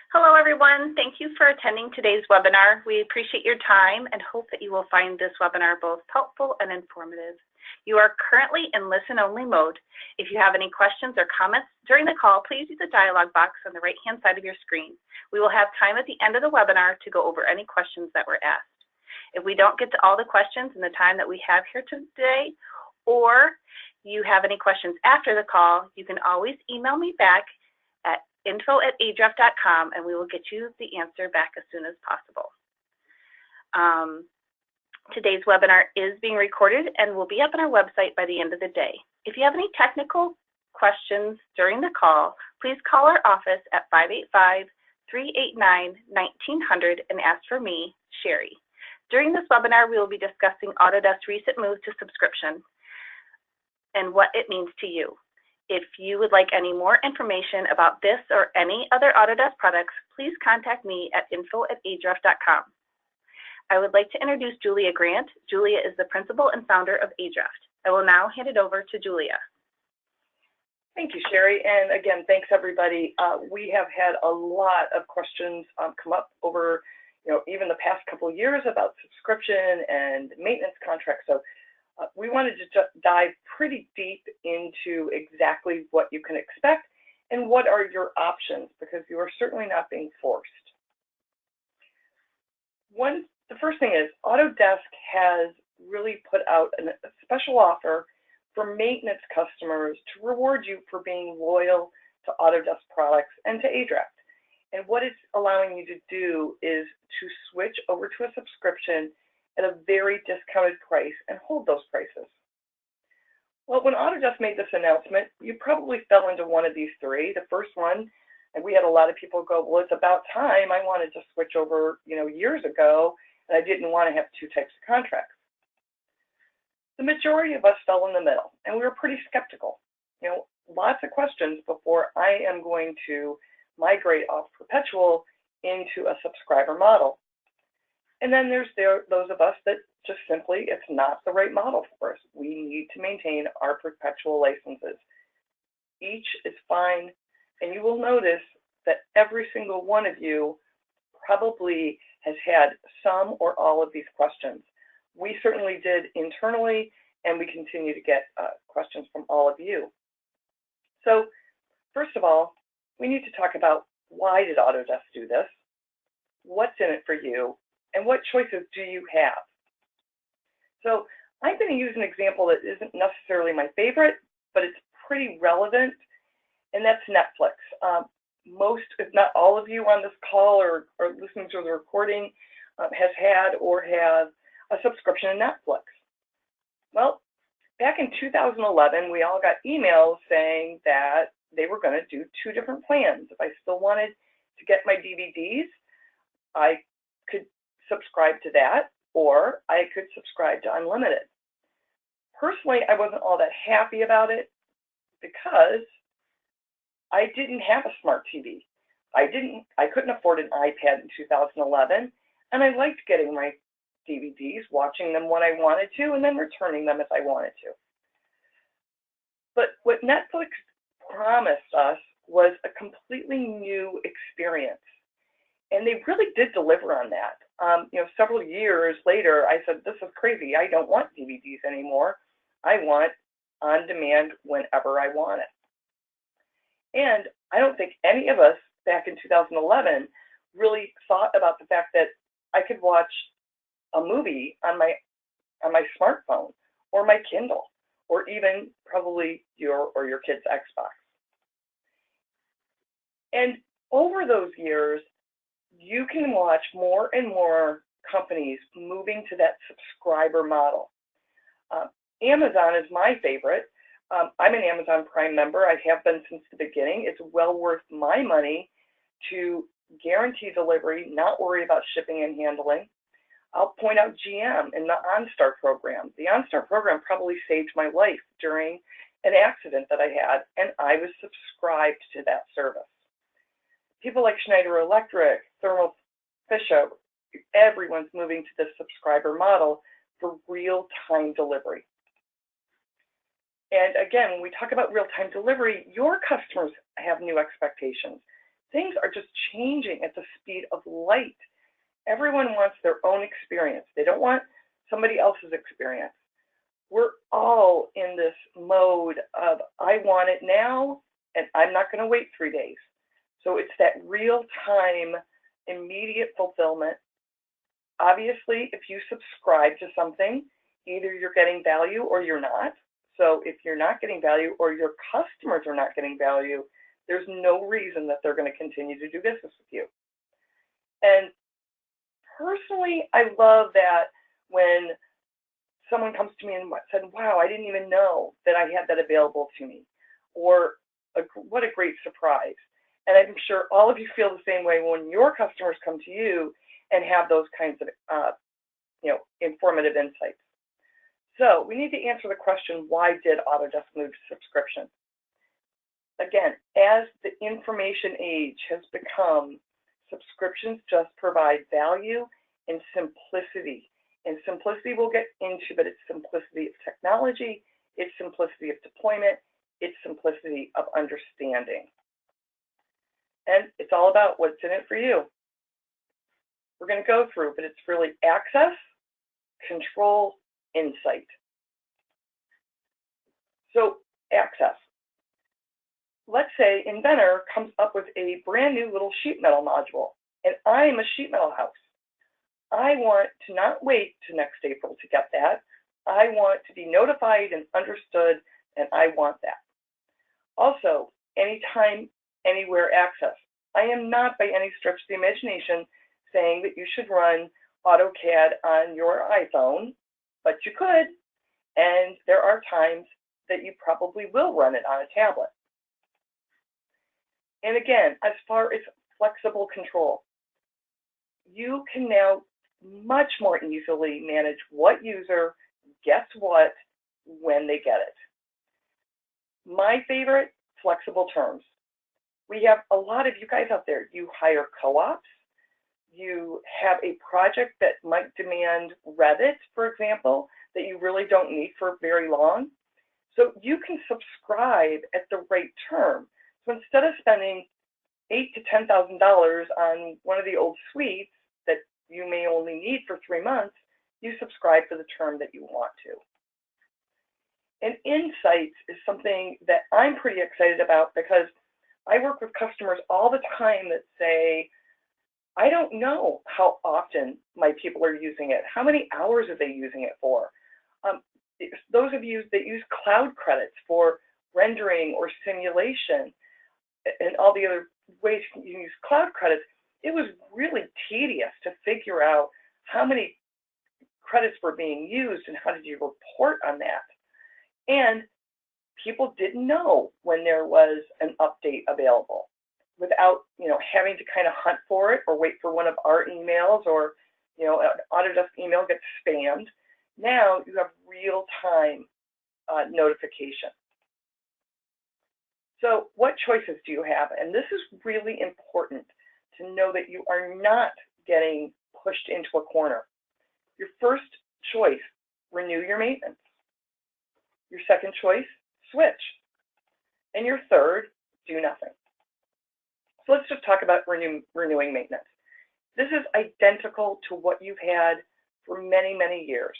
Hello, everyone. Thank you for attending today's webinar. We appreciate your time and hope that you will find this webinar both helpful and informative. You are currently in listen-only mode. If you have any questions or comments during the call, please use the dialog box on the right-hand side of your screen. We will have time at the end of the webinar to go over any questions that were asked. If we don't get to all the questions in the time that we have here today, or you have any questions after the call, you can always email me back at info@adraft.com and we will get you the answer back as soon as possible. Today's webinar is being recorded and will be up on our website by the end of the day. If you have any technical questions during the call, please call our office at 585-389-1900 and ask for me, Sherry. During this webinar, we will be discussing Autodesk's recent move to subscription and what it means to you. If you would like any more information about this or any other Autodesk products, please contact me at info@adraft.com. I would like to introduce Julia Grant. Julia is the principal and founder of Adraft. I will now hand it over to Julia. Thank you, Sherry. And again, thanks everybody. We have had a lot of questions come up over, even the past couple of years about subscription and maintenance contracts. So we wanted to dive pretty deep into exactly what you can expect and what are your options, because you are certainly not being forced. The first thing is Autodesk has really put out a special offer for maintenance customers to reward you for being loyal to Autodesk products and to Adraft. And what it's allowing you to do is to switch over to a subscription at a very discounted price and hold those prices. Well, when Autodesk made this announcement, you probably fell into one of these three. The first one, and we had a lot of people go, well, it's about time. I wanted to switch over, years ago, and I didn't want to have two types of contracts. The majority of us fell in the middle, and we were pretty skeptical. Lots of questions before I am going to migrate off perpetual into a subscriber model. And then there's those of us that just simply, it's not the right model for us. We need to maintain our perpetual licenses. Each is fine, and you will notice that every single one of you probably has had some or all of these questions. We certainly did internally, and we continue to get questions from all of you. So first of all, we need to talk about why did Autodesk do this? What's in it for you? And what choices do you have? So I'm going to use an example that isn't necessarily my favorite, but it's pretty relevant, and that's Netflix. Most, if not all of you on this call or listening to the recording has had or have a subscription to Netflix. Well, back in 2011, we all got emails saying that they were going to do two different plans. If I still wanted to get my DVDs, I could subscribe to that, or I could subscribe to unlimited. Personally, I wasn't all that happy about it because I didn't have a smart TV. I couldn't afford an iPad in 2011, and I liked getting my DVDs, watching them when I wanted to, and then returning them if I wanted to. But what Netflix promised us was a completely new experience, and they really did deliver on that. Several years later, I said, this is crazy. I don't want DVDs anymore. I want on demand whenever I want it. And I don't think any of us back in 2011 really thought about the fact that I could watch a movie on my smartphone or my Kindle, or even probably your kid's Xbox. And over those years, you can watch more and more companies moving to that subscriber model. Amazon is my favorite. I'm an Amazon Prime member. I have been since the beginning. It's well worth my money to guarantee delivery, not worry about shipping and handling. I'll point out GM and the OnStar program. The OnStar program probably saved my life during an accident that I had, and I was subscribed to that service. People like Schneider Electric, Thermo Fisher, everyone's moving to this subscriber model for real-time delivery. And again, when we talk about real-time delivery, your customers have new expectations. Things are just changing at the speed of light. Everyone wants their own experience. They don't want somebody else's experience. We're all in this mode of, I want it now, and I'm not going to wait 3 days. So it's that real-time, immediate fulfillment. Obviously, if you subscribe to something, either you're getting value or you're not. So if you're not getting value or your customers are not getting value, there's no reason that they're going to continue to do business with you. And personally, I love that when someone comes to me and said, wow, I didn't even know that I had that available to me, or what a great surprise. And I'm sure all of you feel the same way when your customers come to you and have those kinds of informative insights. So we need to answer the question, why did Autodesk move to subscription? Again, as the information age has become, subscriptions just provide value and simplicity. And simplicity we'll get into, but it's simplicity of technology, it's simplicity of deployment, it's simplicity of understanding. And it's all about what's in it for you. We're going to go through, but it's really access, control, insight. So access. Let's say Inventor comes up with a brand new little sheet metal module, and I'm a sheet metal house. I want to not wait to next April to get that. I want to be notified and understood, and I want that. Also, anytime, anywhere access. I am not by any stretch of the imagination saying that you should run AutoCAD on your iPhone, but you could, and there are times that you probably will run it on a tablet. And again, as far as flexible control, you can now much more easily manage what user gets what when they get it. My favorite, flexible terms. We have a lot of you guys out there. You hire co-ops. You have a project that might demand Revit, for example, that you really don't need for very long. So you can subscribe at the right term. So instead of spending $8,000 to $10,000 on one of the old suites that you may only need for 3 months, you subscribe for the term that you want to. And insights is something that I'm pretty excited about because I work with customers all the time that say, I don't know how often my people are using it. How many hours are they using it for? Those of you that use cloud credits for rendering or simulation and all the other ways you can use cloud credits, it was really tedious to figure out how many credits were being used and how did you report on that. And people didn't know when there was an update available without having to kind of hunt for it or wait for one of our emails or an Autodesk email gets spammed. Now you have real-time notification. So what choices do you have? And this is really important to know that you are not getting pushed into a corner. Your first choice, renew your maintenance. Your second choice, switch. And your third, do nothing. So let's just talk about renewing maintenance. This is identical to what you've had for many, many years.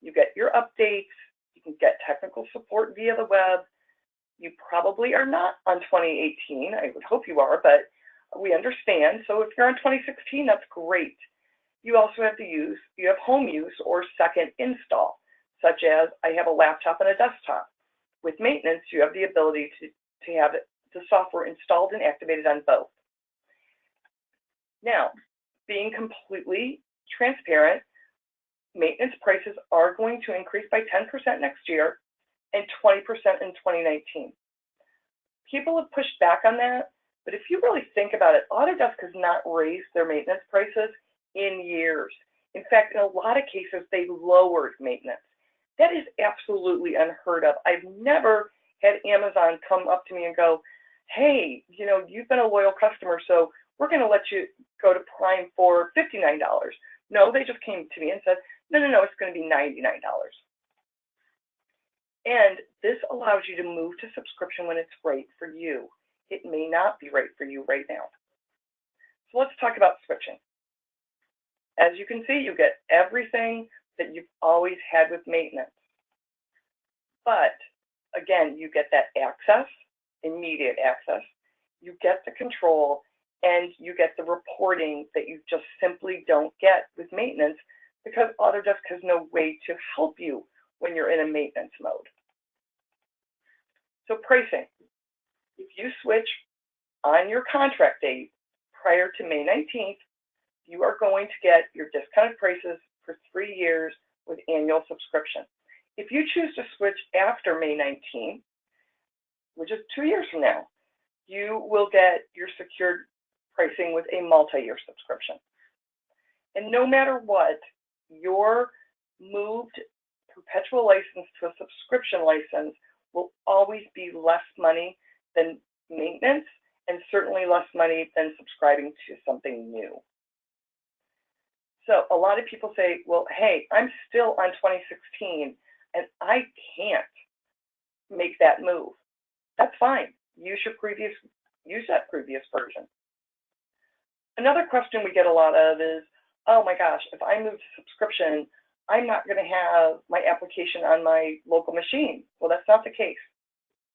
You get your updates, you can get technical support via the web. You probably are not on 2018, I would hope you are, but we understand. So if you're on 2016, that's great. You also have you have home use or second install, such as I have a laptop and a desktop. With maintenance, you have the ability to have the software installed and activated on both. Now, being completely transparent, maintenance prices are going to increase by 10% next year and 20% in 2019. People have pushed back on that, but if you really think about it, Autodesk has not raised their maintenance prices in years. In fact, in a lot of cases, they lowered maintenance. That is absolutely unheard of. I've never had Amazon come up to me and go, hey, you've been a loyal customer, so we're going to let you go to Prime for $59. No, they just came to me and said, no, it's going to be $99. And this allows you to move to subscription when it's right for you. It may not be right for you right now. So let's talk about switching. As you can see, you get everything that you've always had with maintenance. But again, you get that access, immediate access, you get the control, and you get the reporting that you just simply don't get with maintenance because Autodesk has no way to help you when you're in a maintenance mode. So pricing. If you switch on your contract date prior to May 19th, you are going to get your discounted prices for 3 years with annual subscription. If you choose to switch after May 19th, which is 2 years from now, you will get your secured pricing with a multi-year subscription. And no matter what, your moved perpetual license to a subscription license will always be less money than maintenance and certainly less money than subscribing to something new. So a lot of people say, well, hey, I'm still on 2016 and I can't make that move. That's fine. Use that previous version. Another question we get a lot of is, oh my gosh, if I move to subscription, I'm not going to have my application on my local machine. Well, that's not the case.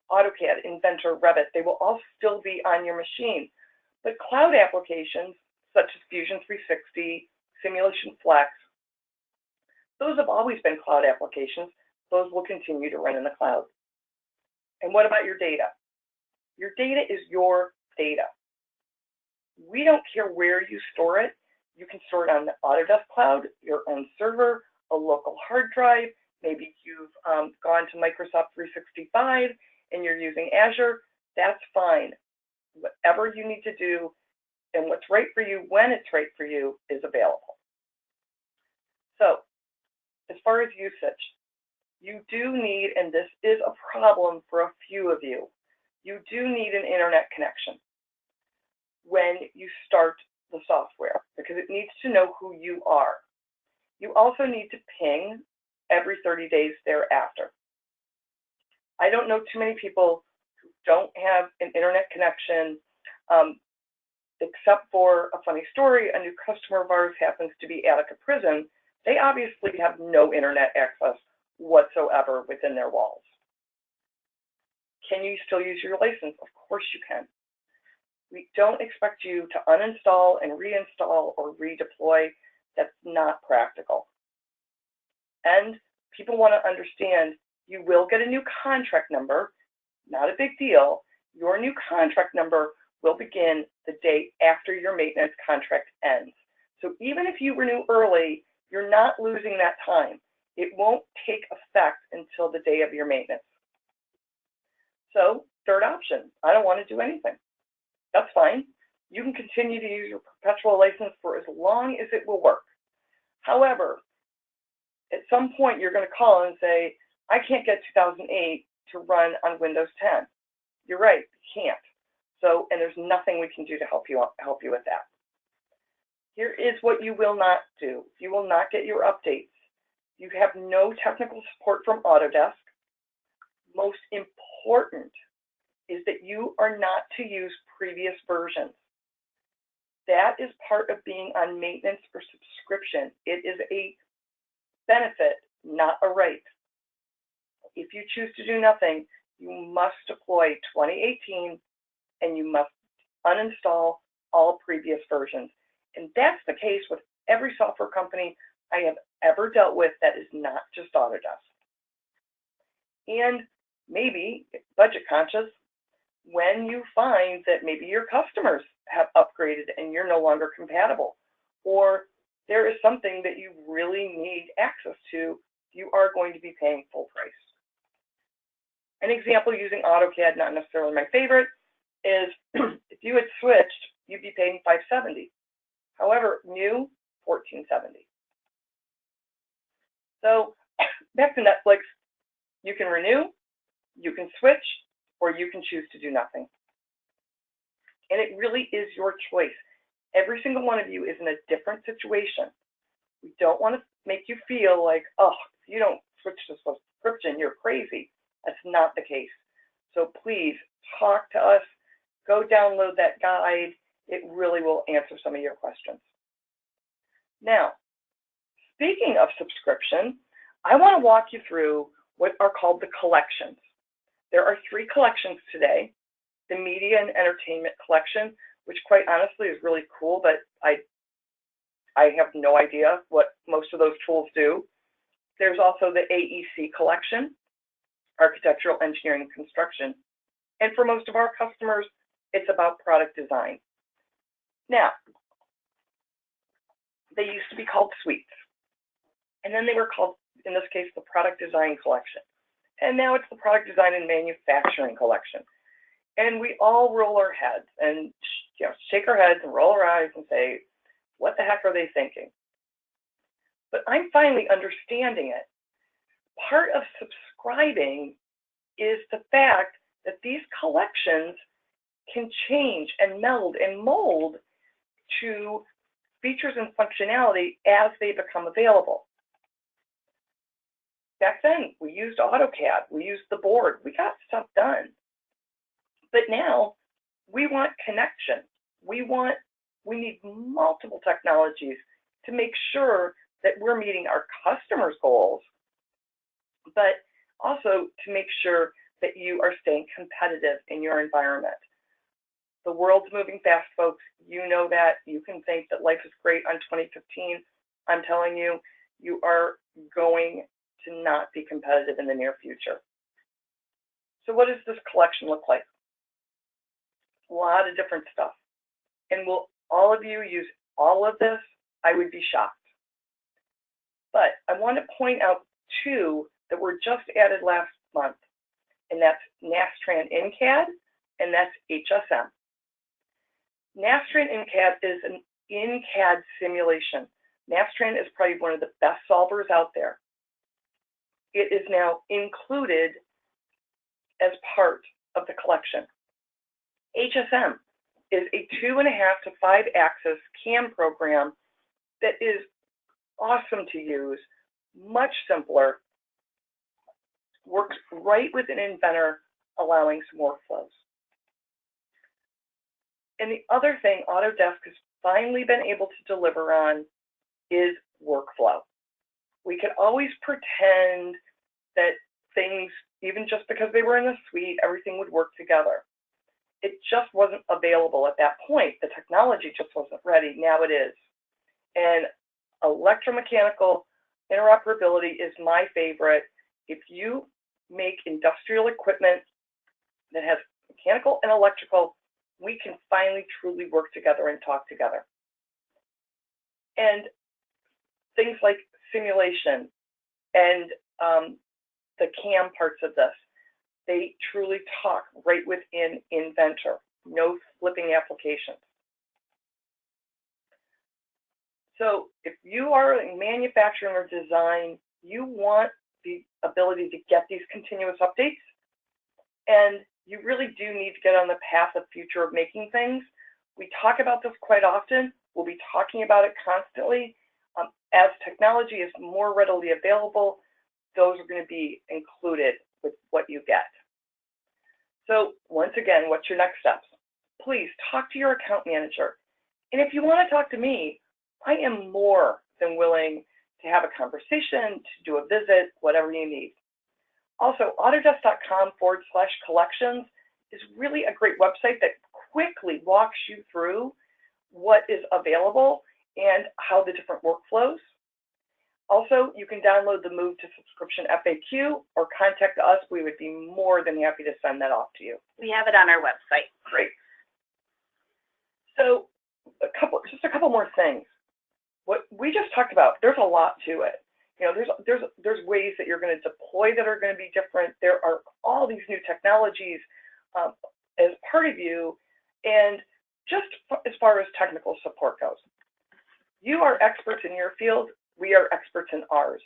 AutoCAD, Inventor, Revit, they will all still be on your machine. But cloud applications, such as Fusion 360, Simulation Flex, those have always been cloud applications. Those will continue to run in the cloud. And what about your data? Your data is your data. We don't care where you store it. You can store it on the Autodesk cloud, your own server, a local hard drive. Maybe you've gone to Microsoft 365 and you're using Azure. That's fine. Whatever you need to do and what's right for you when it's right for you is available. So as far as usage, you do need, and this is a problem for a few of you, you do need an internet connection when you start the software because it needs to know who you are. You also need to ping every 30 days thereafter. I don't know too many people who don't have an internet connection, except for a funny story. A new customer of ours happens to be Attica Prison. They obviously have no internet access whatsoever within their walls. Can you still use your license? Of course you can. We don't expect you to uninstall and reinstall or redeploy. That's not practical. And people want to understand you will get a new contract number, not a big deal. Your new contract number will begin the day after your maintenance contract ends. So even if you renew early, you're not losing that time. It won't take effect until the day of your maintenance. So third option, I don't want to do anything. That's fine. You can continue to use your perpetual license for as long as it will work. However, at some point you're going to call and say, I can't get 2008 to run on Windows 10. You're right, you can't. So, and there's nothing we can do to help you with that. Here is what you will not do. You will not get your updates. You have no technical support from Autodesk. Most important is that you are not to use previous versions. That is part of being on maintenance or subscription. It is a benefit, not a right. If you choose to do nothing, you must deploy 2018 and you must uninstall all previous versions. And that's the case with every software company I have ever dealt with that is not just Autodesk. And maybe, budget conscious, when you find that maybe your customers have upgraded and you're no longer compatible, or there is something that you really need access to, you are going to be paying full price. An example using AutoCAD, not necessarily my favorite, is if you had switched, you'd be paying $570. However, new, $1470. So back to Netflix, you can renew, you can switch, or you can choose to do nothing. And it really is your choice. Every single one of you is in a different situation. We don't want to make you feel like, oh, if you don't switch to subscription, you're crazy. That's not the case. So please talk to us, go download that guide. It really will answer some of your questions. Now, speaking of subscription, I want to walk you through what are called the collections. There are 3 collections today. The Media and Entertainment Collection, which quite honestly is really cool, but I have no idea what most of those tools do. There's also the AEC Collection, Architectural Engineering and Construction. And for most of our customers, it's about product design. Now, they used to be called suites. And then they were called, in this case, the Product Design Collection. And now it's the Product Design and Manufacturing Collection. And we all roll our heads and shake our heads and roll our eyes and say, what the heck are they thinking? But I'm finally understanding it. Part of subscribing is the fact that these collections can change and meld and mold to features and functionality as they become available. Back then, we used AutoCAD, we used the board, we got stuff done. But now, we want connection. We need multiple technologies to make sure that we're meeting our customers' goals, but also to make sure that you are staying competitive in your environment. The world's moving fast, folks. You know that. You can think that life is great on 2015. I'm telling you, you are going to not be competitive in the near future. So what does this collection look like? A lot of different stuff. And will all of you use all of this? I would be shocked. But I want to point out 2 that were just added last month, and that's Nastran InCAD, and that's HSM. Nastran InCAD is an in-CAD simulation. Nastran is probably one of the best solvers out there. It is now included as part of the collection. HSM is a 2.5 to 5 axis CAM program that is awesome to use, much simpler, works right within Inventor, allowing some workflows. And the other thing Autodesk has finally been able to deliver on is workflow. We could always pretend that things, even just because they were in a suite, everything would work together. It just wasn't available at that point. The technology just wasn't ready. Now it is. And electromechanical interoperability is my favorite. If you make industrial equipment that has mechanical and electrical, we can finally truly work together and talk together. And things like simulation and the CAM parts of this, they truly talk right within Inventor, no flipping applications. So if you are in manufacturing or design, you want the ability to get these continuous updates, and you really do need to get on the path of future of making things. We talk about this quite often. We'll be talking about it constantly. As technology is more readily available, those are going to be included with what you get. So once again, what's your next steps? Please talk to your account manager. And if you want to talk to me, I am more than willing to have a conversation, to do a visit, whatever you need. Also, Autodesk.com/collections is really a great website that quickly walks you through what is available and how the different workflows. Also, you can download the Move to Subscription FAQ or contact us. We would be more than happy to send that off to you. We have it on our website. Great. So just a couple more things. What we just talked about, there's a lot to it. You know, there's ways that you're going to deploy that are going to be different. There are all these new technologies as part of you, and just as far as technical support goes, you are experts in your field. We are experts in ours.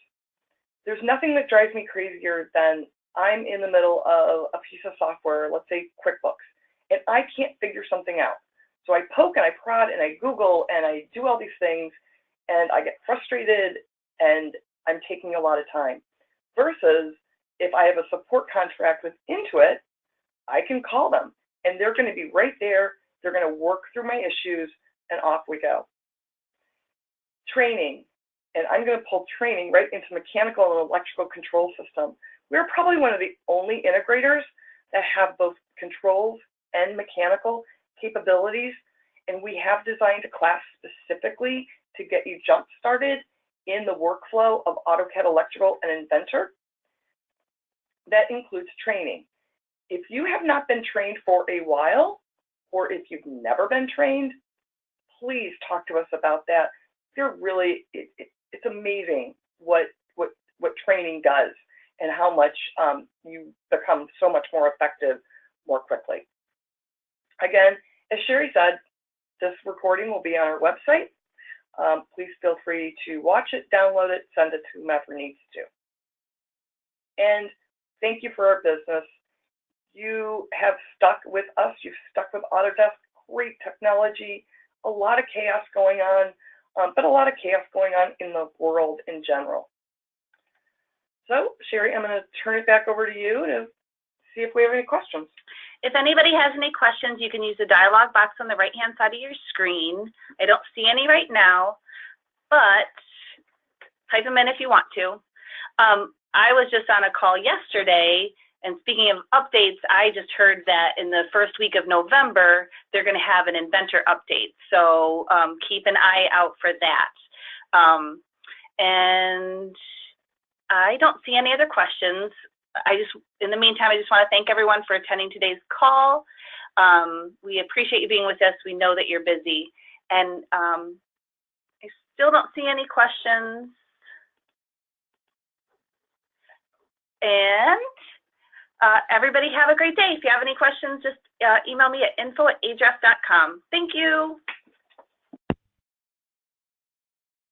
There's nothing that drives me crazier than I'm in the middle of a piece of software, let's say QuickBooks, and I can't figure something out. So I poke and I prod and I Google and I do all these things, and I get frustrated and I'm taking a lot of time. Versus if I have a support contract with Intuit, I can call them and they're going to be right there They're going to work through my issues, and off we go. Training, and I'm going to pull training right into mechanical and electrical control system. We're probably one of the only integrators that have both controls and mechanical capabilities, and we have designed a class specifically to get you jump-started in the workflow of AutoCAD Electrical and Inventor. That includes training. If you have not been trained for a while, or if you've never been trained, please talk to us about that. They're really, it's amazing what training does and how much you become so much more effective more quickly. Again, as Sherry said, this recording will be on our website. Please feel free to watch it, download it, send it to whomever needs to. And thank you for our business. You have stuck with us. You've stuck with Autodesk. Great technology, a lot of chaos going on, but a lot of chaos going on in the world in general. So, Sherry, I'm going to turn it back over to you to see if we have any questions. If anybody has any questions, you can use the dialog box on the right-hand side of your screen. I don't see any right now, but type them in if you want to. I was just on a call yesterday, and speaking of updates, I just heard that in the first week of November, they're going to have an Inventor update. So keep an eye out for that. And I don't see any other questions. In the meantime, I just want to thank everyone for attending today's call. We appreciate you being with us. We know that you're busy. And I still don't see any questions. And everybody have a great day. If you have any questions, just email me at info@adraft.com. Thank you.